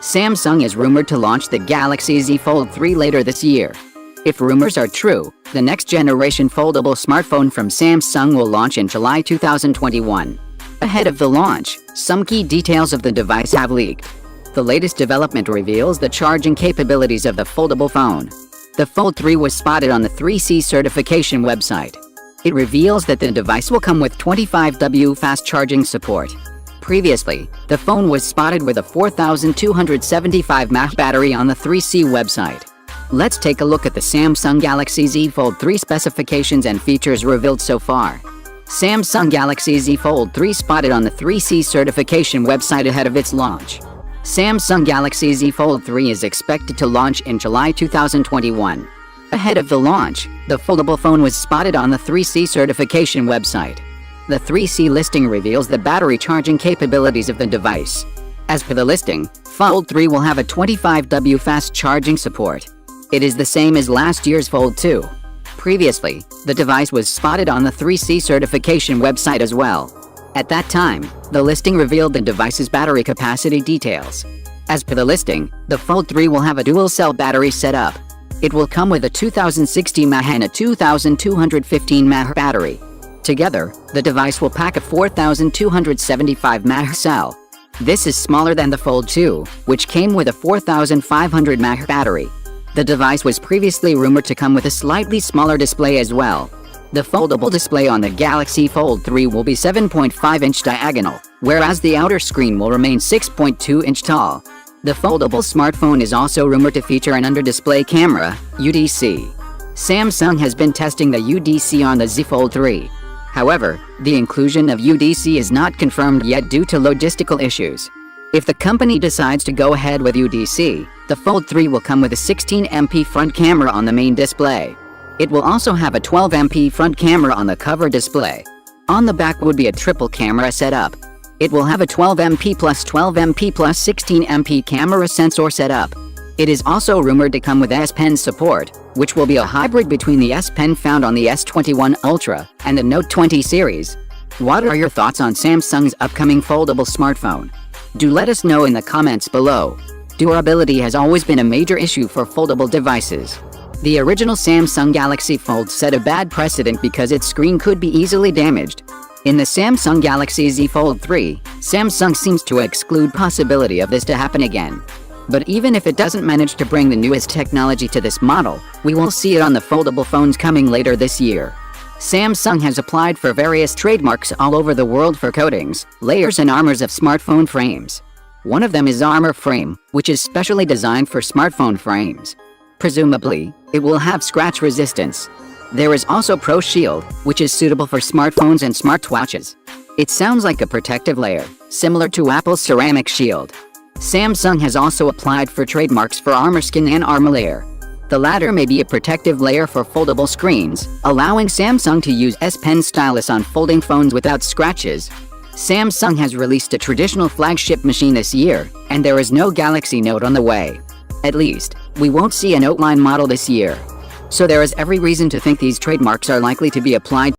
Samsung is rumored to launch the Galaxy Z Fold 3 later this year. If rumors are true, the next generation foldable smartphone from Samsung will launch in July 2021. Ahead of the launch, some key details of the device have leaked. The latest development reveals the charging capabilities of the foldable phone. The Fold 3 was spotted on the 3C certification website. It reveals that the device will come with 25W fast charging support. Previously, the phone was spotted with a 4275 mAh battery on the 3C website. Let's take a look at the Samsung Galaxy Z Fold 3 specifications and features revealed so far. Samsung Galaxy Z Fold 3 spotted on the 3C certification website ahead of its launch. Samsung Galaxy Z Fold 3 is expected to launch in July 2021. Ahead of the launch, the foldable phone was spotted on the 3C certification website. The 3C listing reveals the battery charging capabilities of the device. As per the listing, Fold 3 will have a 25W fast charging support. It is the same as last year's Fold 2. Previously, the device was spotted on the 3C certification website as well. At that time, the listing revealed the device's battery capacity details. As per the listing, the Fold 3 will have a dual-cell battery setup. It will come with a 2060 mAh and a 2215 mAh battery. Together, the device will pack a 4275 mAh cell. This is smaller than the Fold 2, which came with a 4500 mAh battery. The device was previously rumored to come with a slightly smaller display as well. The foldable display on the Galaxy Fold 3 will be 7.5-inch diagonal, whereas the outer screen will remain 6.2-inch tall. The foldable smartphone is also rumored to feature an under-display camera, UDC. Samsung has been testing the UDC on the Z Fold 3. However, the inclusion of UDC is not confirmed yet due to logistical issues. If the company decides to go ahead with UDC, the Fold 3 will come with a 16MP front camera on the main display. It will also have a 12MP front camera on the cover display. On the back would be a triple camera setup. It will have a 12MP plus 12MP plus 16MP camera sensor setup. It is also rumored to come with S Pen support, which will be a hybrid between the S Pen found on the S21 Ultra and the Note 20 series. What are your thoughts on Samsung's upcoming foldable smartphone? Do let us know in the comments below. Durability has always been a major issue for foldable devices. The original Samsung Galaxy Fold set a bad precedent because its screen could be easily damaged. In the Samsung Galaxy Z Fold 3, Samsung seems to exclude possibility of this to happen again. But even if it doesn't manage to bring the newest technology to this model, we will see it on the foldable phones coming later this year. Samsung has applied for various trademarks all over the world for coatings, layers and armors of smartphone frames. One of them is Armor Frame, which is specially designed for smartphone frames. Presumably, it will have scratch resistance. There is also Pro Shield, which is suitable for smartphones and smartwatches. It sounds like a protective layer, similar to Apple's Ceramic Shield. Samsung has also applied for trademarks for Armor Skin and Armor Layer. The latter may be a protective layer for foldable screens, allowing Samsung to use S Pen stylus on folding phones without scratches. Samsung has released a traditional flagship machine this year, and there is no Galaxy Note on the way. At least, we won't see a Note line model this year. So there is every reason to think these trademarks are likely to be applied